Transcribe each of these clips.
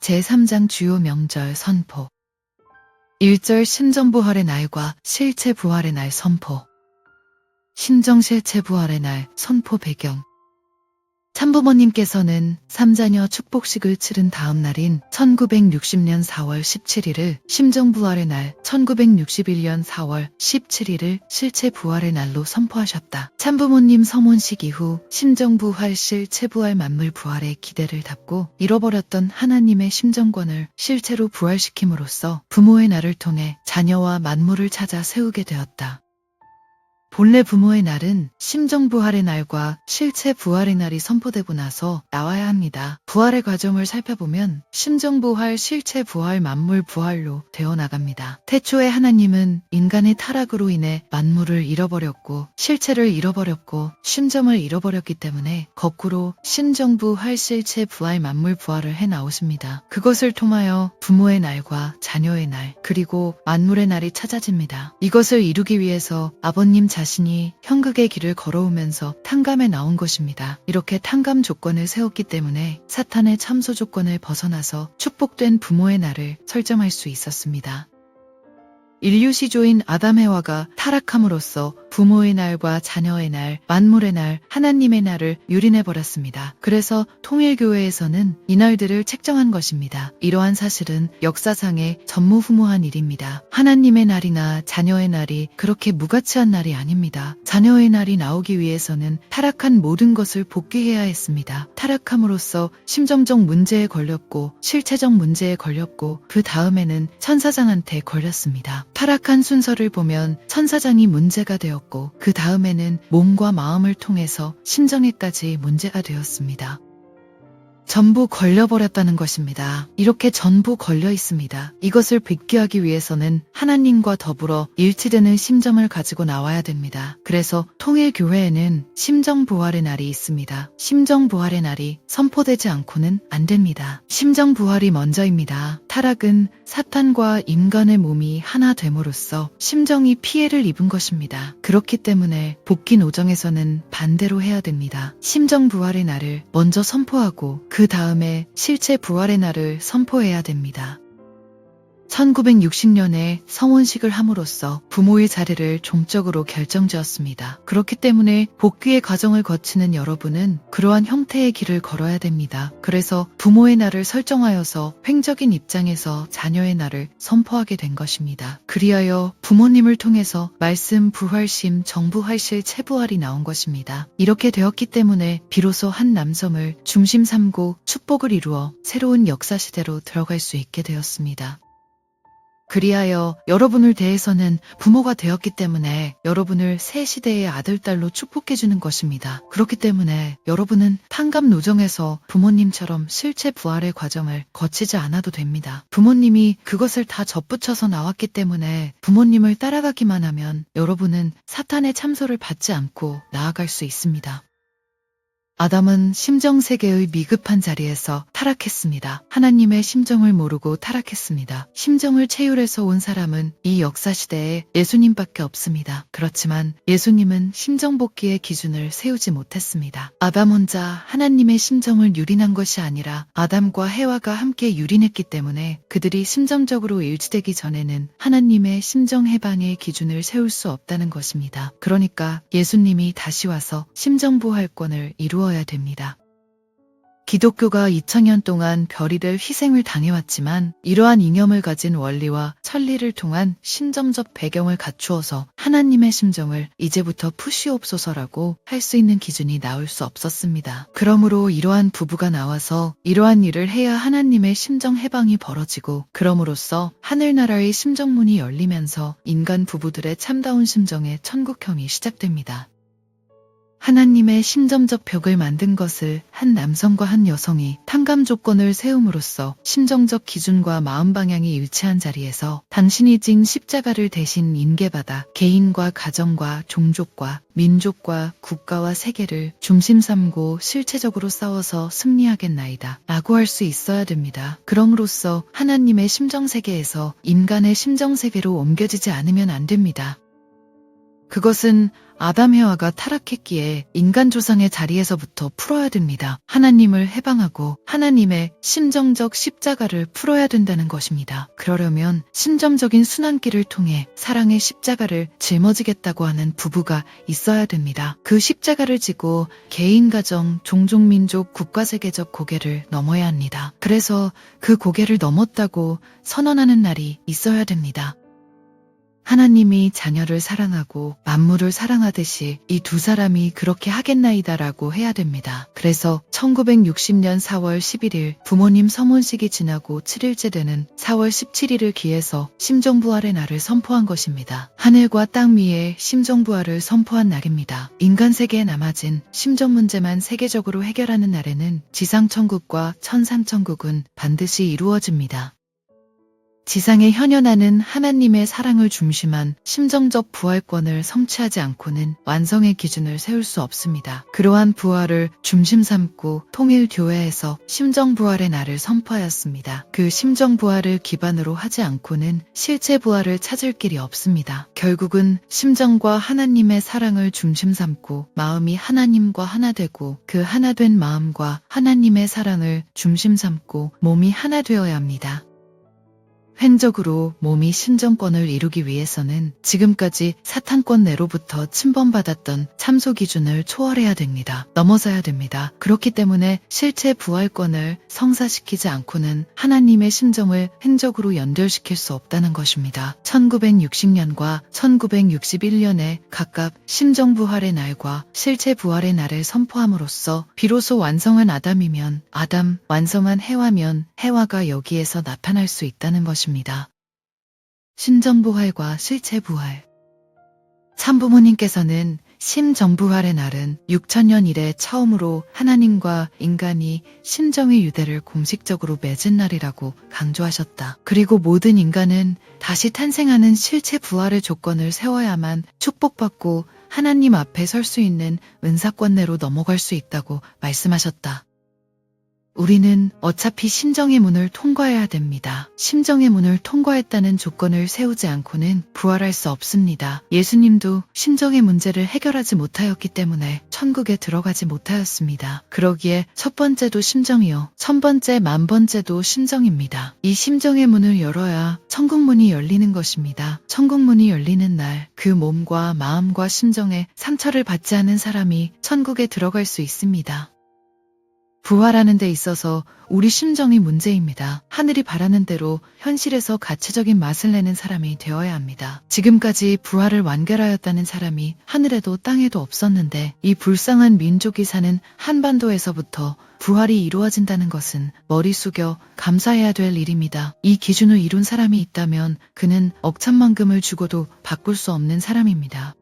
제3장 주요 명절 선포 1절 심정부활의 날과 실체 부활의 날 선포 심정실체 부활의 날 선포 배경 참부모님께서는 삼자녀 축복식을 치른 다음 날인 1960년 4월 17일을 심정부활의 날, 1961년 4월 17일을 실체부활의 날로 선포하셨다. 참부모님 서문식 이후 심정부활 실체부활 만물부활의 기대를 담고 잃어버렸던 하나님의 심정권을 실체로 부활시킴으로써 부모의 날을 통해 자녀와 만물을 찾아 세우게 되었다. 본래 부모의 날은 심정부활의 날과 실체부활의 날이 선포되고 나서 나와야 합니다. 부활의 과정을 살펴보면 심정부활, 실체부활, 만물부활로 되어 나갑니다. 태초에 하나님은 인간의 타락으로 인해 만물을 잃어버렸고 실체를 잃어버렸고 심정을 잃어버렸기 때문에 거꾸로 심정부활, 실체부활, 만물부활을 해 나오십니다. 그것을 통하여 부모의 날과 자녀의 날 그리고 만물의 날이 찾아집니다. 이것을 이루기 위해서 아버님 자신이 현극의 길을 걸어오면서 탕감해 나온 것입니다. 이렇게 탕감 조건을 세웠기 때문에 사탄의 참소 조건을 벗어나서 축복된 부모의 날을 설정할 수 있었습니다. 인류 시조인 아담 해와가 타락함으로써 부모의 날과 자녀의 날, 만물의 날, 하나님의 날을 유린해버렸습니다. 그래서 통일교회에서는 이날들을 책정한 것입니다. 이러한 사실은 역사상의 전무후무한 일입니다. 하나님의 날이나 자녀의 날이 그렇게 무가치한 날이 아닙니다. 자녀의 날이 나오기 위해서는 타락한 모든 것을 복귀해야 했습니다. 타락함으로써 심정적 문제에 걸렸고 실체적 문제에 걸렸고 그 다음에는 천사장한테 걸렸습니다. 타락한 순서를 보면 천사장이 문제가 되었고 그 다음에는 몸과 마음을 통해서 심정에까지 문제가 되었습니다. 전부 걸려버렸다는 것입니다. 이렇게 전부 걸려 있습니다. 이것을 복귀하기 위해서는 하나님과 더불어 일치되는 심정을 가지고 나와야 됩니다. 그래서 통일교회에는 심정부활의 날이 있습니다. 심정부활의 날이 선포되지 않고는 안 됩니다. 심정부활이 먼저입니다. 타락은 사탄과 인간의 몸이 하나 됨으로써 심정이 피해를 입은 것입니다. 그렇기 때문에 복귀 노정에서는 반대로 해야 됩니다. 심정부활의 날을 먼저 선포하고 그 다음에 실체 부활의 날을 선포해야 됩니다. 1960년에 성혼식을 함으로써 부모의 자리를 종적으로 결정지었습니다. 그렇기 때문에 복귀의 과정을 거치는 여러분은 그러한 형태의 길을 걸어야 됩니다. 그래서 부모의 날을 설정하여서 횡적인 입장에서 자녀의 날을 선포하게 된 것입니다. 그리하여 부모님을 통해서 말씀, 부활심, 정부활실, 체부활이 나온 것입니다. 이렇게 되었기 때문에 비로소 한 남성을 중심 삼고 축복을 이루어 새로운 역사시대로 들어갈 수 있게 되었습니다. 그리하여 여러분을 대해서는 부모가 되었기 때문에 여러분을 새 시대의 아들, 딸로 축복해주는 것입니다. 그렇기 때문에 여러분은 탕감 노정에서 부모님처럼 실체 부활의 과정을 거치지 않아도 됩니다. 부모님이 그것을 다 접붙여서 나왔기 때문에 부모님을 따라가기만 하면 여러분은 사탄의 참소를 받지 않고 나아갈 수 있습니다. 아담은 심정세계의 미급한 자리에서 타락했습니다. 하나님의 심정을 모르고 타락했습니다. 심정을 체휼해서 온 사람은 이 역사시대에 예수님밖에 없습니다. 그렇지만 예수님은 심정복귀의 기준을 세우지 못했습니다. 아담 혼자 하나님의 심정을 유린한 것이 아니라 아담과 해와가 함께 유린했기 때문에 그들이 심정적으로 일치되기 전에는 하나님의 심정 해방의 기준을 세울 수 없다는 것입니다. 그러니까 예수님이 다시 와서 심정부활권을 이루어야 됩니다. 기독교가 2000년 동안 별의별 희생을 당해왔지만 이러한 이념을 가진 원리와 천리를 통한 신점적 배경을 갖추어서 하나님의 심정을 이제부터 푸시옵소서라고 할 수 있는 기준이 나올 수 없었습니다. 그러므로 이러한 부부가 나와서 이러한 일을 해야 하나님의 심정 해방이 벌어지고 그럼으로써 하늘나라의 심정문이 열리면서 인간 부부들의 참다운 심정의 천국형이 시작됩니다. 하나님의 심정적 벽을 만든 것을 한 남성과 한 여성이 탕감 조건을 세움으로써 심정적 기준과 마음 방향이 일치한 자리에서 당신이 진 십자가를 대신 인계받아 개인과 가정과 종족과 민족과 국가와 세계를 중심 삼고 실체적으로 싸워서 승리하겠나이다 라고 할 수 있어야 됩니다. 그럼으로써 하나님의 심정세계에서 인간의 심정세계로 옮겨지지 않으면 안 됩니다. 그것은 아담 해와가 타락했기에 인간 조상의 자리에서부터 풀어야 됩니다. 하나님을 해방하고 하나님의 심정적 십자가를 풀어야 된다는 것입니다. 그러려면 심정적인 순환기를 통해 사랑의 십자가를 짊어지겠다고 하는 부부가 있어야 됩니다. 그 십자가를 지고 개인, 가정, 종족, 민족, 국가세계적 고개를 넘어야 합니다. 그래서 그 고개를 넘었다고 선언하는 날이 있어야 됩니다. 하나님이 자녀를 사랑하고 만물을 사랑하듯이 이 두 사람이 그렇게 하겠나이다라고 해야 됩니다. 그래서 1960년 4월 11일 부모님 서문식이 지나고 7일째 되는 4월 17일을 기해서 심정부활의 날을 선포한 것입니다. 하늘과 땅 위에 심정부활을 선포한 날입니다. 인간 세계에 남아진 심정 문제만 세계적으로 해결하는 날에는 지상천국과 천상천국은 반드시 이루어집니다. 지상에 현현하는 하나님의 사랑을 중심한 심정적 부활권을 성취하지 않고는 완성의 기준을 세울 수 없습니다. 그러한 부활을 중심 삼고 통일교회에서 심정부활의 날을 선포하였습니다. 그 심정부활을 기반으로 하지 않고는 실체 부활을 찾을 길이 없습니다. 결국은 심정과 하나님의 사랑을 중심 삼고 마음이 하나님과 하나 되고 그 하나 된 마음과 하나님의 사랑을 중심 삼고 몸이 하나 되어야 합니다. 횡적으로 몸이 심정권을 이루기 위해서는 지금까지 사탄권 내로부터 침범받았던 참소 기준을 초월해야 됩니다. 넘어서야 됩니다. 그렇기 때문에 실체 부활권을 성사시키지 않고는 하나님의 심정을 횡적으로 연결시킬 수 없다는 것입니다. 1960년과 1961년에 각각 심정부활의 날과 실체 부활의 날을 선포함으로써 비로소 완성한 아담이면 아담, 완성한 해와면 해와가 여기에서 나타날 수 있다는 것입니다. 심정부활과 실체부활. 참부모님께서는 심정부활의 날은 6000년 이래 처음으로 하나님과 인간이 심정의 유대를 공식적으로 맺은 날이라고 강조하셨다. 그리고 모든 인간은 다시 탄생하는 실체부활의 조건을 세워야만 축복받고 하나님 앞에 설 수 있는 은사권내로 넘어갈 수 있다고 말씀하셨다. 우리는 어차피 심정의 문을 통과해야 됩니다. 심정의 문을 통과했다는 조건을 세우지 않고는 부활할 수 없습니다. 예수님도 심정의 문제를 해결하지 못하였기 때문에 천국에 들어가지 못하였습니다. 그러기에 첫 번째도 심정이요, 1000번째, 10,000번째도 심정입니다. 이 심정의 문을 열어야 천국문이 열리는 것입니다. 천국문이 열리는 날, 그 몸과 마음과 심정에 상처를 받지 않은 사람이 천국에 들어갈 수 있습니다. 부활하는 데 있어서 우리 심정이 문제입니다. 하늘이 바라는 대로 현실에서 가치적인 맛을 내는 사람이 되어야 합니다. 지금까지 부활을 완결하였다는 사람이 하늘에도 땅에도 없었는데 이 불쌍한 민족이 사는 한반도에서부터 부활이 이루어진다는 것은 머리 숙여 감사해야 될 일입니다. 이 기준을 이룬 사람이 있다면 그는 억천만금을 주고도 바꿀 수 없는 사람입니다.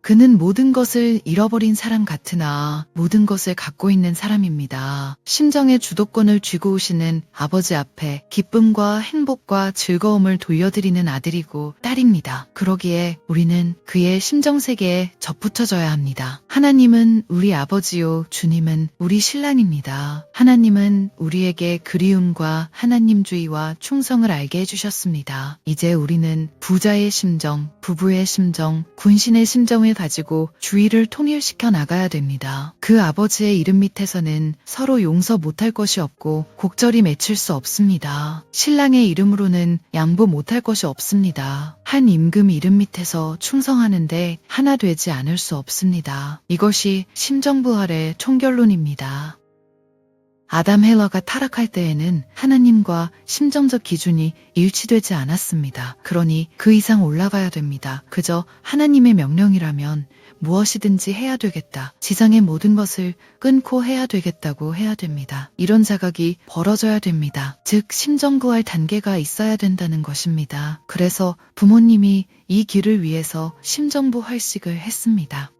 그는 모든 것을 잃어버린 사람 같으나 모든 것을 갖고 있는 사람입니다. 심정의 주도권을 쥐고 오시는 아버지 앞에 기쁨과 행복과 즐거움을 돌려드리는 아들이고 딸입니다. 그러기에 우리는 그의 심정세계에 접붙여져야 합니다. 하나님은 우리 아버지요, 주님은 우리 신랑입니다. 하나님은 우리에게 그리움과 하나님주의와 충성을 알게 해주셨습니다. 이제 우리는 부자의 심정, 부부의 심정, 군신의 심정을 가지고 주의를 통일시켜 나가야 됩니다. 그 아버지의 이름 밑에서는 서로 용서 못할 것이 없고 곡절이 맺힐 수 없습니다. 신랑의 이름으로는 양보 못할 것이 없습니다. 한 임금 이름 밑에서 충성하는데 하나 되지 않을 수 없습니다. 이것이 심정부활의 총결론입니다. 아담 해와가 타락할 때에는 하나님과 심정적 기준이 일치되지 않았습니다. 그러니 그 이상 올라가야 됩니다. 그저 하나님의 명령이라면 무엇이든지 해야 되겠다. 지상의 모든 것을 끊고 해야 되겠다고 해야 됩니다. 이런 자각이 벌어져야 됩니다. 즉 심정부활 단계가 있어야 된다는 것입니다. 그래서 부모님이 이 길을 위해서 심정부활식을 했습니다.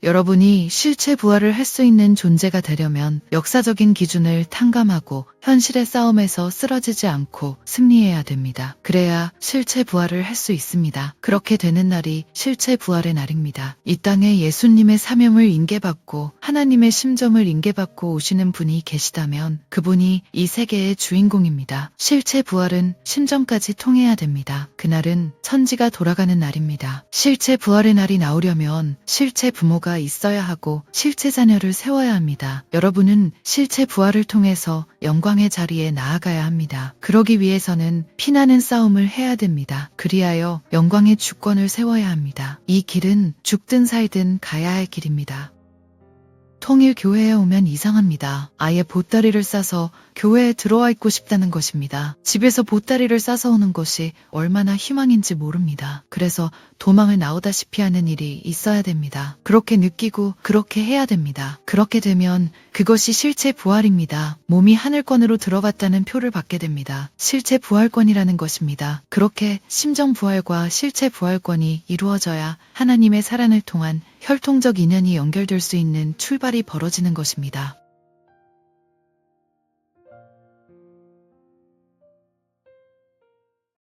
여러분이 실체 부활을 할 수 있는 존재가 되려면 역사적인 기준을 탕감하고 현실의 싸움에서 쓰러지지 않고 승리해야 됩니다. 그래야 실체 부활을 할 수 있습니다. 그렇게 되는 날이 실체 부활의 날입니다. 이 땅에 예수님의 사명을 인계받고 하나님의 심정을 인계받고 오시는 분이 계시다면 그분이 이 세계의 주인공입니다. 실체 부활은 심정까지 통해야 됩니다. 그날은 천지가 돌아가는 날입니다. 실체 부활의 날이 나오려면 실체 부모가 있어야 하고 실체 자녀를 세워야 합니다. 여러분은 실체 부활을 통해서 영광의 자리에 나아가야 합니다. 그러기 위해서는 피나는 싸움을 해야 됩니다. 그리하여 영광의 주권을 세워야 합니다. 이 길은 죽든 살든 가야 할 길입니다. 통일 교회에 오면 이상합니다. 아예 보따리를 싸서 교회에 들어와 있고 싶다는 것입니다. 집에서 보따리를 싸서 오는 것이 얼마나 희망인지 모릅니다. 그래서 도망을 나오다시피 하는 일이 있어야 됩니다. 그렇게 느끼고 그렇게 해야 됩니다. 그렇게 되면 그것이 실체 부활입니다. 몸이 하늘권으로 들어갔다는 표를 받게 됩니다. 실체 부활권이라는 것입니다. 그렇게 심정 부활과 실체 부활권이 이루어져야 하나님의 사랑을 통한 혈통적 인연이 연결될 수 있는 출발이 벌어지는 것입니다.